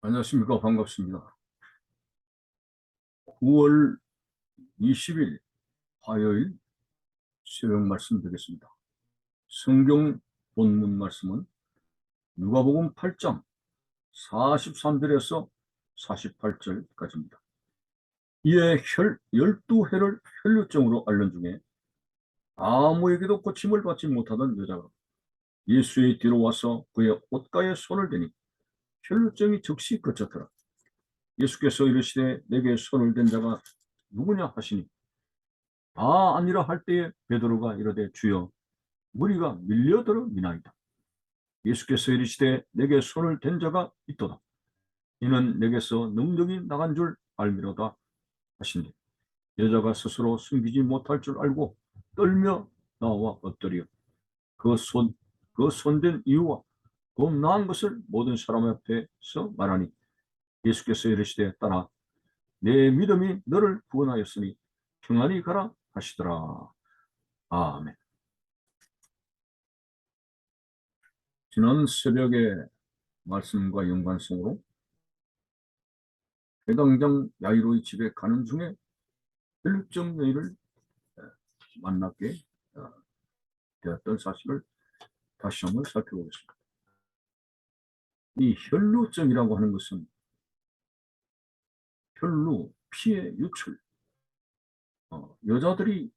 안녕하십니까. 반갑습니다. 9월 20일 화요일 새벽 말씀 드리겠습니다. 성경 본문 말씀은 누가복음 8장 43절에서 48절까지입니다. 이에 12해를 혈루증으로 앓는 중에 아무에게도 고침을 받지 못하던 여자가 예수의 뒤로 와서 그의 옷가에 손을 대니 혈루증이 즉시 그쳤더라. 예수께서 이르시되 내게 손을 댄 자가 누구냐 하시니 아니라 할 때에 베드로가 이르되 주여 무리가 밀려들어 미나이다. 예수께서 이르시되 내게 손을 댄 자가 있도다. 이는 내게서 능력이 나간 줄 알미로다 하시니 여자가 스스로 숨기지 못할 줄 알고 떨며 나와 엎드려 그 손댄 이유와 그 나은 것을 모든 사람 앞에서 말하니 예수께서 이르시되 따라 내 믿음이 너를 구원하였으니 평안히 가라 하시더라. 아멘. 지난 새벽에 말씀과 연관성으로 회당장 야이로의 집에 가는 중에 혈루증 여인을 만나게 되었던 사실을 다시 한번 살펴보겠습니다. 이 혈루증이라고 하는 것은 혈루, 피의 유출, 여자들이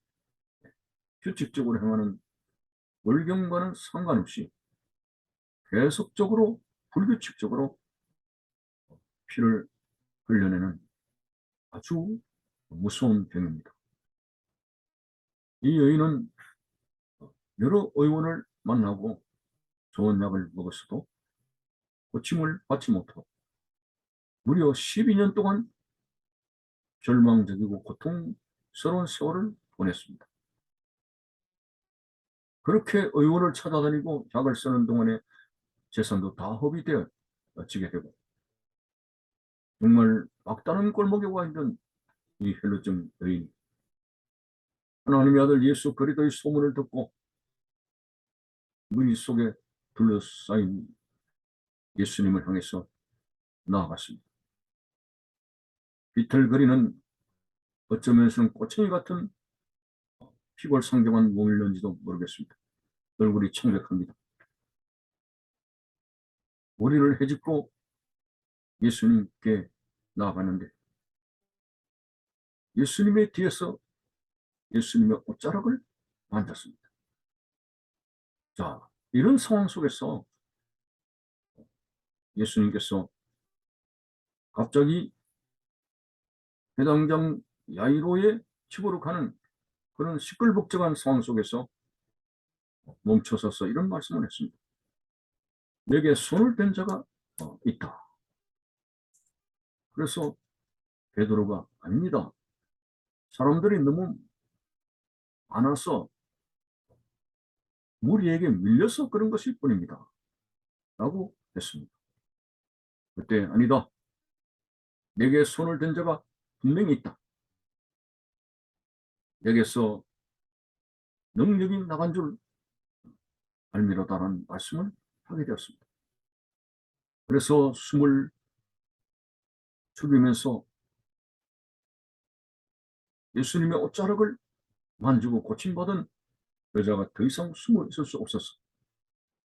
규칙적으로 행하는 월경과는 상관없이 계속적으로 불규칙적으로 피를 흘려내는 아주 무서운 병입니다. 이 여인은 여러 의원을 만나고 좋은 약을 먹었어도 고침을 받지 못하고 무려 12년 동안 절망적이고 고통스러운 세월을 보냈습니다. 그렇게 의원을 찾아다니고 약을 쓰는 동안에 재산도 다 허비되어 지게 되고 정말 막다른 골목에 와 있는 이 혈루증 여인이 하나님의 아들 예수 그리스도의 소문을 듣고 무리 속에 둘러싸인 예수님을 향해서 나아갔습니다. 비틀거리는 어쩌면서는 꼬챙이 같은 피골상정한 몸이었는지도 모르겠습니다. 얼굴이 청백합니다. 머리를 헤집고 예수님께 나아가는데 예수님의 뒤에서 예수님의 옷자락을 만졌습니다. 자, 이런 상황 속에서 예수님께서 갑자기 회당장 야이로의 집으로 가는 그런 시끌벅적한 상황 속에서 멈춰서서 이런 말씀을 했습니다. 내게 손을 댄 자가 있다. 그래서 베드로가 아닙니다. 사람들이 너무 많아서 무리에게 밀려서 그런 것일 뿐입니다. 라고 했습니다. 그때 아니다. 내게 손을 댄 자가 분명히 있다. 내게서 능력이 나간 줄 알미로다라는 말씀을 하게 되었습니다. 그래서 숨을 죽이면서 예수님의 옷자락을 만지고 고침받은 여자가 더 이상 숨어 있을 수 없어서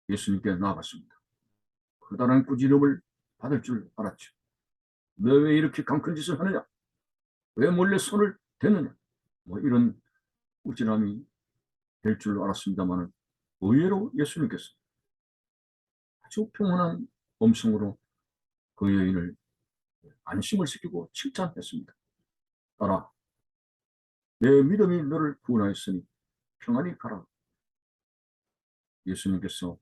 예수님께 나아갔습니다. 커다란 꾸지람을 받을 줄 알았죠. 너 왜 이렇게 강큰 짓을 하느냐? 왜 몰래 손을 대느냐? 뭐 이런 꾸지람이 될 줄 알았습니다만 의외로 예수님께서 아주 평온한 음성으로 그 여인을 안심을 시키고 칭찬했습니다. 따라 내 믿음이 너를 구원하였으니 평안히 가라. 예수님께서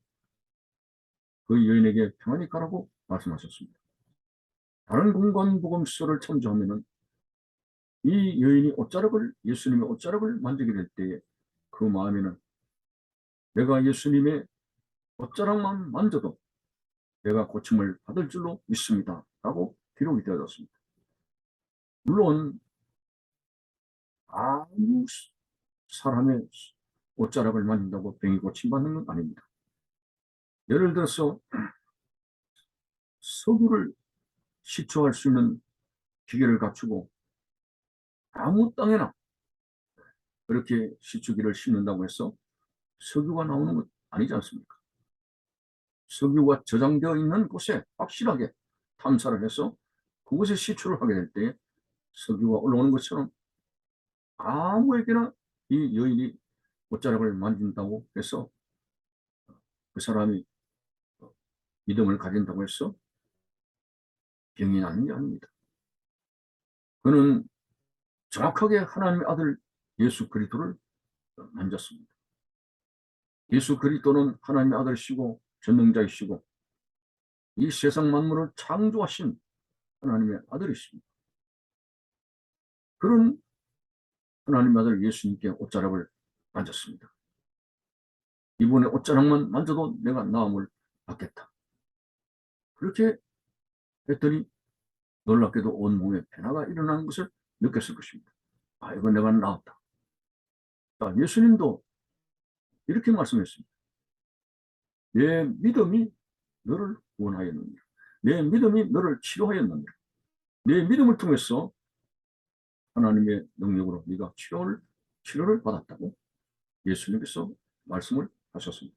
그 여인에게 평안히 가라고 말씀하셨습니다. 다른 공간 복음서를 참조하면 이 여인이 예수님의 옷자락을 만지게 될 때에 그 마음에는 내가 예수님의 옷자락만 만져도 내가 고침을 받을 줄로 믿습니다. 라고 기록이 되어졌습니다. 물론 아무 사람의 옷자락을 만진다고 병이 고침받는 건 아닙니다. 예를 들어서 석유를 시초할 수 있는 기계를 갖추고 아무 땅에나 그렇게 시추기를 심는다고 해서 석유가 나오는 것 아니지 않습니까? 석유가 저장되어 있는 곳에 확실하게 탐사를 해서 그곳에 시추를 하게 될 때 석유가 올라오는 것처럼 아무에게나 이 여인이 옷자락을 만진다고 해서 그 사람이 믿음을 가진다고 해서 병이 나는 게 아닙니다. 그는 정확하게 하나님의 아들 예수 그리스도를 만졌습니다. 예수 그리스도는 하나님의 아들이시고 전능자이시고 이 세상 만물을 창조하신 하나님의 아들이십니다. 그런 하나님의 아들 예수님께 옷자락을 만졌습니다. 이번에 옷자락만 만져도 내가 나음을 받겠다. 그렇게 했더니 놀랍게도 온몸에 변화가 일어나는 것을 느꼈을 것입니다. 아, 이거 내가 나았다. 자, 예수님도 이렇게 말씀했습니다. 내 믿음이 너를 구원하였느니라. 내 믿음이 너를 치료하였느니라. 내 믿음을 통해서 하나님의 능력으로 네가 치료를 받았다고 예수님께서 말씀을 하셨습니다.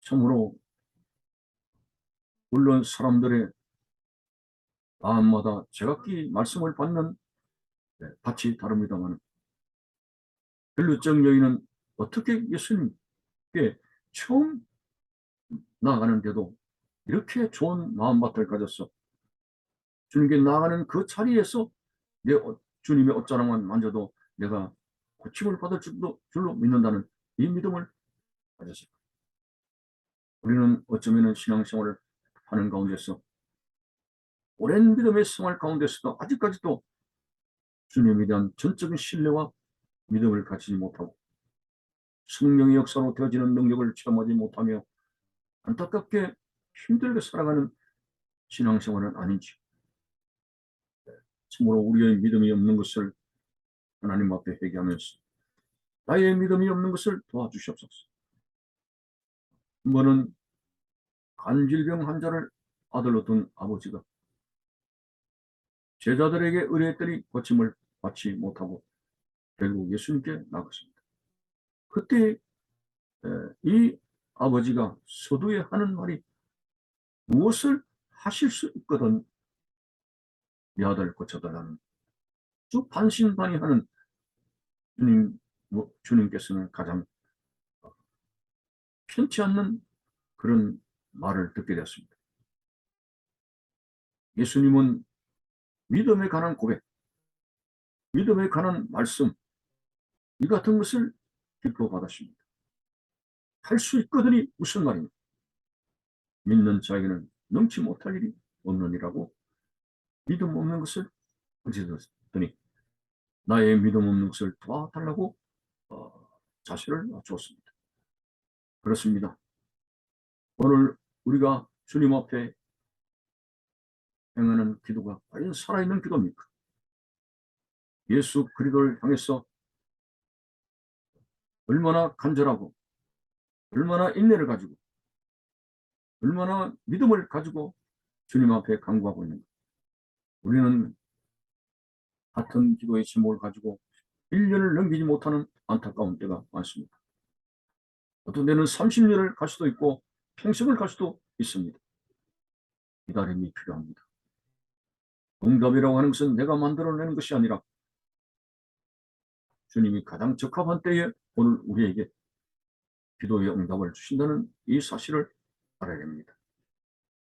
참으로 물론 사람들의 마음마다 제각기 말씀을 받는 밭이 다릅니다만 벨루정 여인은 어떻게 예수님께 처음 나아가는데도 이렇게 좋은 마음밭을 가졌어. 주님께 나아가는 그 자리에서 주님의 옷자락만 만져도 내가 고침을 받을 줄로 믿는다는 이 믿음을 가졌습니다. 우리는 어쩌면 신앙생활을 하는 가운데서 오랜 믿음의 생활 가운데서도 아직까지도 주님에 대한 전적인 신뢰와 믿음을 가지지 못하고 성령의 역사로 되어지는 능력을 체험하지 못하며 안타깝게 힘들게 살아가는 신앙생활은 아닌지 참으로 우리의 믿음이 없는 것을 하나님 앞에 회개하면서 나의 믿음이 없는 것을 도와주시옵소서. 한 번은 간질병 환자를 아들로 둔 아버지가 제자들에게 의뢰했더니 고침을 받지 못하고 결국 예수님께 나갔습니다. 그때 이 아버지가 서두에 하는 말이 무엇을 하실 수 있거든 이 아들 고쳐달라는 쭉 반신반의하는 주님께서는 가장 편치 않는 그런 말을 듣게 되었습니다. 예수님은 믿음에 관한 고백, 믿음에 관한 말씀 이 같은 것을 기뻐받으십니다. 할 수 있거든이 무슨 말입니까? 믿는 자에게는 능치 못할 일이 없느니라고 믿음 없는 것을 어찌됐더니 나의 믿음 없는 것을 도와달라고 자세를 낮추었습니다. 그렇습니다. 오늘 우리가 주님 앞에 행하는 기도가 과연 살아있는 기도입니까? 예수 그리스도를 향해서 얼마나 간절하고 얼마나 인내를 가지고 얼마나 믿음을 가지고 주님 앞에 간구하고 있는가. 우리는 같은 기도의 제목을 가지고 1년을 넘기지 못하는 안타까운 때가 많습니다. 어떤 때는 30년을 갈 수도 있고 평생을 갈 수도 있습니다. 기다림이 필요합니다. 응답이라고 하는 것은 내가 만들어내는 것이 아니라 주님이 가장 적합한 때에 오늘 우리에게 기도의 응답을 주신다는 이 사실을 알아야 됩니다.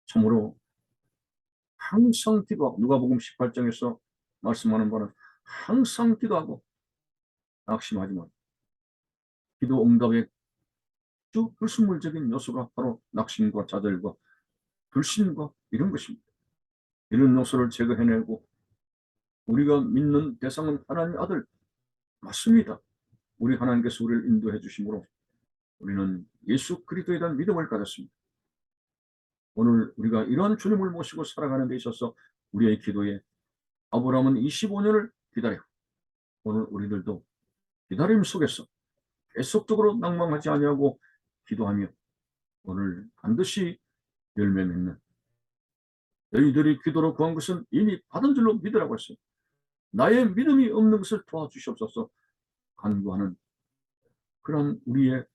참으로 항상 기도하고 누가복음 18장에서 말씀하는 바는 항상 기도하고 낙심하지만 기도 응답의 아주 불순물적인 요소가 바로 낙심과 좌절과 불신과 이런 것입니다. 이런 요소를 제거해내고 우리가 믿는 대상은 하나님의 아들 맞습니다. 우리 하나님께서 우리를 인도해 주심으로 우리는 예수 그리스도에 대한 믿음을 가졌습니다. 오늘 우리가 이러한 주님을 모시고 살아가는 데 있어서 우리의 기도에 아브라함은 25년을 기다려 오늘 우리들도 기다림 속에서 계속적으로 낭망하지 아니하고 기도하며 오늘 반드시 열매 맺는 너희들이 기도로 구한 것은 이미 받은 줄로 믿으라고 했어요. 나의 믿음이 없는 것을 도와주시옵소서. 간구하는 그런 우리의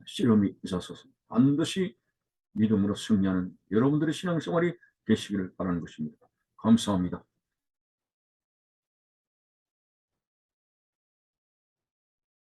씨름이 있어서 반드시 믿음으로 승리하는 여러분들의 신앙생활이 되시기를 바라는 것입니다. 감사합니다.